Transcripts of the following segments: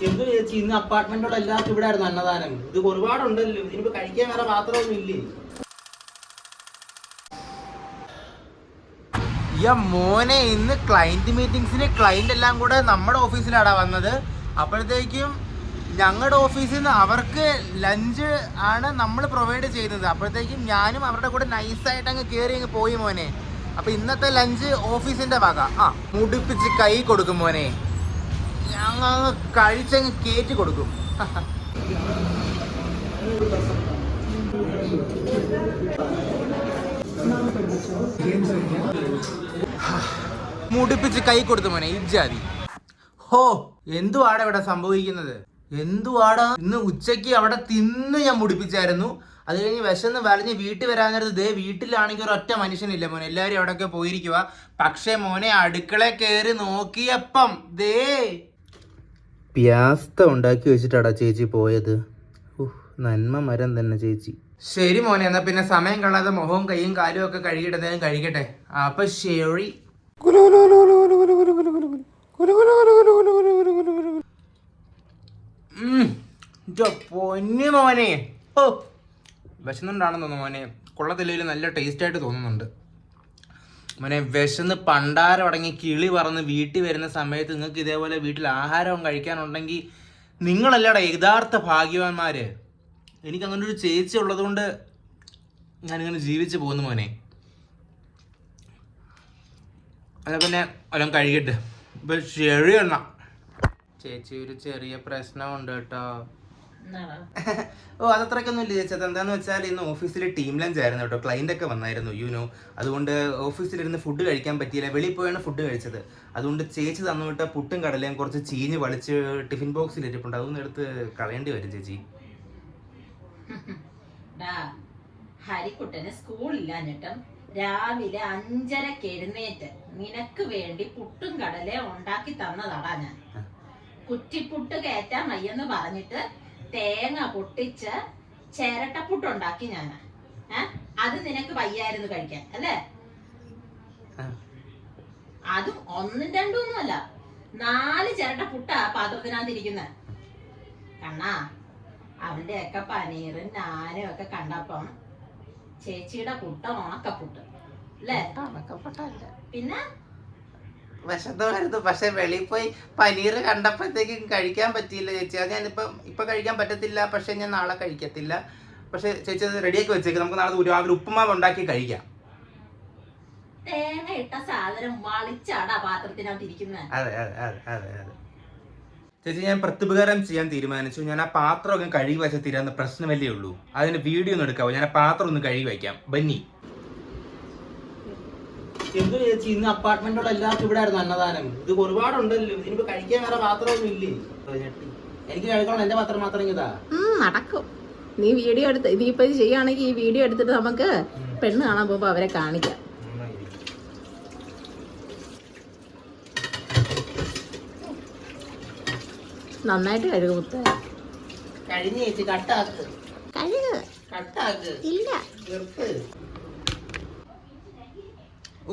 എന്ത് ചേച്ചി ഇന്ന് അപ്പാർട്ട്മെന്റുള്ള എല്ലാവർക്കും ഇവിടെ ആയിരുന്നു അന്നദാനം. ഇത് ഒരുപാടുണ്ടല്ലോ, ഇതിനിപ്പോ കഴിക്കാൻ വേറെ പാത്രമൊന്നും ഇല്ലേ? മോനെ ഇന്ന് ക്ലയന്റ് മീറ്റിംഗ്സിന് ക്ലയന്റ് എല്ലാം കൂടെ നമ്മുടെ ഓഫീസിലാടാ വന്നത്. അപ്പോഴത്തേക്കും ഞങ്ങളുടെ ഓഫീസിൽ നിന്ന് അവർക്ക് ലഞ്ച് ആണ് നമ്മൾ പ്രൊവൈഡ് ചെയ്യുന്നത്. അപ്പോഴത്തേക്കും ഞാനും അവരുടെ കൂടെ നൈസായിട്ട് അങ്ങ് കയറി അങ്ങ് പോയി മോനെ. അപ്പൊ ഇന്നത്തെ ലഞ്ച് ഓഫീസിന്റെ വക. മുടിപ്പിച്ച് കൈ കൊടുക്കും മോനെ, ഞങ്ങൾ കഴിച്ചങ്ങ് കയറ്റി കൊടുക്കും. മുടിപ്പിച്ച് കൈ കൊടുത്തു മോനെ ഇജ്ജാതി. ഹോ, എന്തുവാടാ ഇവിടെ സംഭവിക്കുന്നത്? എന്തുവാടാ? ഇന്ന് ഉച്ചയ്ക്ക് അവിടെ തിന്ന് ഞാൻ മുടിപ്പിച്ചായിരുന്നു. അത് കഴിഞ്ഞ് വിശന്ന് വലഞ്ഞ് വീട്ടിൽ വരാൻ നേരത്ത് ദേ വീട്ടിലാണെങ്കിൽ ഒരൊറ്റ മനുഷ്യനില്ല മോനെ, എല്ലാവരും എവിടെയൊക്കെ പോയിരിക്കുക. പക്ഷേ മോനെ അടുക്കള കയറി നോക്കിയപ്പം ദേ പ്യാസ്ത ഉണ്ടാക്കി വെച്ചിട്ടാടാ ചേച്ചി പോയത്. നന്മ മരം തന്നെ ചേച്ചി. ശരി മോനെ, എന്നാ പിന്നെ സമയം കളയാതെ മുഖവും കൈയും കാലും ഒക്കെ കഴുകിയിട്ട് കഴിക്കട്ടെ. അപ്പൊ ശരി. പൊന്നു മോനെ, ഓ വിശന്നുണ്ടാണെന്ന് തോന്നുന്നു മോനെ. കൊള്ളത്തില്ലെങ്കിൽ നല്ല ടേസ്റ്റ് ആയിട്ട് തോന്നുന്നുണ്ട് മോനെ. വിശന്ന് പണ്ടാരം അടങ്ങി കിളി പറന്ന് വീട്ടിൽ വരുന്ന സമയത്ത് നിങ്ങൾക്ക് ഇതേപോലെ വീട്ടിൽ ആഹാരവും കഴിക്കാനുണ്ടെങ്കിൽ നിങ്ങളല്ലടാ യഥാർത്ഥ ഭാഗ്യവാന്മാര്. എനിക്ക് അങ്ങനെ ഒരു ചേച്ചി ഉള്ളതുകൊണ്ട് ഞാനിങ്ങനെ ജീവിച്ചു പോകുന്നു മോനെ. അല്ല പിന്നെ എല്ലാം കഴിക്കട്ടെ. ഇപ്പൊ ശരിയെന്ന ചേച്ചി, ഒരു ചെറിയ പ്രശ്നമുണ്ട് കേട്ടോ. ഓ അതത്രയ്ക്കൊന്നും ഇല്ല ചേച്ചി. അതെന്താന്ന് വെച്ചാൽ ഇന്ന് ഓഫീസിൽ ടീം ലഞ്ച് ആയിരുന്നു കേട്ടോ. ക്ലൈന്റ് ഒക്കെ വന്നായിരുന്നു യുനോ. അതുകൊണ്ട് ഓഫീസിലിരുന്ന് ഫുഡ് കഴിക്കാൻ പറ്റിയില്ല. വെളിയിൽ പോയാണ് ഫുഡ് കഴിച്ചത്. അതുകൊണ്ട് ചേച്ചി തന്നു വിട്ട പുട്ടും കടലയും കുറച്ച് ചീഞ്ഞ് വളിച്ച് ടിഫിൻ ബോക്സിൽ ഇരിപ്പുണ്ട്. അതൊന്നും എടുത്ത് കളയേണ്ടി വരും ചേച്ചി. ഹരിക്കുട്ടന് സ്കൂളില്ലാഞ്ഞിട്ടും രാവിലെ 5:30 എഴുന്നേറ്റ് നിനക്ക് വേണ്ടി പുട്ടും കടലയും ഉണ്ടാക്കി തന്നതാടാ ഞാൻ. കുറ്റിപ്പുട്ട് കയറ്റാൻ വയ്യെന്ന് പറഞ്ഞിട്ട് തേങ്ങ പൊട്ടിച്ച് ചിരട്ടപ്പുട്ടുണ്ടാക്കി ഞാൻ. അത് നിനക്ക് വയ്യായിരുന്നു കഴിക്കാൻ അല്ലേ? അതും 1, 2 ഒന്നുമല്ല, 4 ചിരട്ടപ്പുട്ടാ പാത്രത്തിനകത്തിരിക്കുന്നത്. കണ്ണാ, അവന്റെ ഒക്കെ പനീറും നാനും ഒക്കെ കണ്ടപ്പം ചേച്ചിയുടെ പുട്ട ഉണക്കപ്പുട്ട് അല്ലേ? ഉണക്കപ്പുട്ടല്ല പിന്നെ വിശന്നായിരുന്നു. പക്ഷെ വെളിയിൽ പോയി പനീർ കണ്ടപ്പോഴത്തേക്കും കഴിക്കാൻ പറ്റിയില്ല ചേച്ചി. അത് ഞാനിപ്പം കഴിക്കാൻ പറ്റത്തില്ല. പക്ഷെ ഞാൻ നാളെ കഴിക്കത്തില്ല. പക്ഷെ ചേച്ചി അത് റെഡിയാക്കി വെച്ചേക്ക്. നമുക്ക് നാളെ രാവിലെ ഉപ്പുമാവ് ഉണ്ടാക്കി കഴിക്കാം. തേങ്ങ ഇട്ട സാധനം വളിച്ചാടാ പാത്രത്തിനകത്ത് ഇരിക്കുന്നത്. അതെ അതെ അതെ അതെ അതെ ചേച്ചി, ഞാൻ പ്രത്യുപകാരം ചെയ്യാൻ തീരുമാനിച്ചു. ഞാൻ ആ പാത്രം ഒക്കെ കഴുകി വെച്ച തീരാവുന്ന പ്രശ്നമല്ലേ ഉള്ളൂ. അതിന് വീഡിയോ ഒന്നും എടുക്കാവോ? ഞാൻ ആ പാത്രം ഒന്ന് കഴുകി വയ്ക്കാം. ബന്നി. എന്തു ചേച്ചി ഇന്ന് അപ്പാർട്ട്മെന്റുള്ള എല്ലാവർക്കും ഇവിടെ ആയിരുന്നു അന്നദാനം. ഇത് ഒരുപാടുണ്ടല്ലോ, ഇതിനിപ്പോ കഴിക്കാൻ വേറെ പാത്രമൊന്നും ഇല്ലേ? എനിക്ക് കഴിക്കണം, എന്റെ പാത്രം മാത്രം ഇതാ നടക്കും. നീ വീഡിയോ എടുത്ത് നീ ഇപ്പൊ ചെയ്യുകയാണെങ്കിൽ ഈ വീഡിയോ എടുത്തിട്ട് നമുക്ക് പെണ്ണ് കാണാൻ പോകുമ്പോ അവരെ കാണിക്കാം. നന്നായിട്ട് കഴുകുത്ത കഴിഞ്ഞ ചേച്ചി. കട്ടാക്ക് കഴുക് ഇല്ല.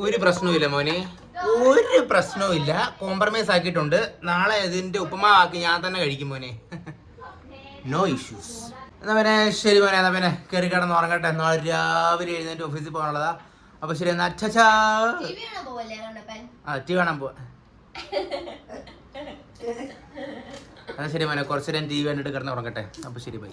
ഒരു പ്രശ്നവുമില്ല മോനെ, ഒരു പ്രശ്നവും ഇല്ല. കോംപ്രമൈസ് ആക്കിയിട്ടുണ്ട്. നാളെ ഇതിന്റെ ഉപ്പുമാവാക്കി ഞാൻ തന്നെ കഴിക്കും മോനെ. No issues. എന്നാ പിന്നെ ശരി മോനെ, എന്നാ പിന്നെ കയറി കിടന്ന് ഉറങ്ങട്ടെ. നാളെ രാവിലെ എഴുന്നേറ്റ് ഓഫീസിൽ പോകാനുള്ളതാ. അപ്പൊ ശരി എന്നാ. അച്ഛാ ടി കാണാൻ പോവാ. എന്നാ ശരി മോനെ, കുറച്ചു നേരം ടി വി കണ്ടിട്ട് കിടന്ന് ഉറങ്ങട്ടെ. അപ്പൊ ശരി ബൈ.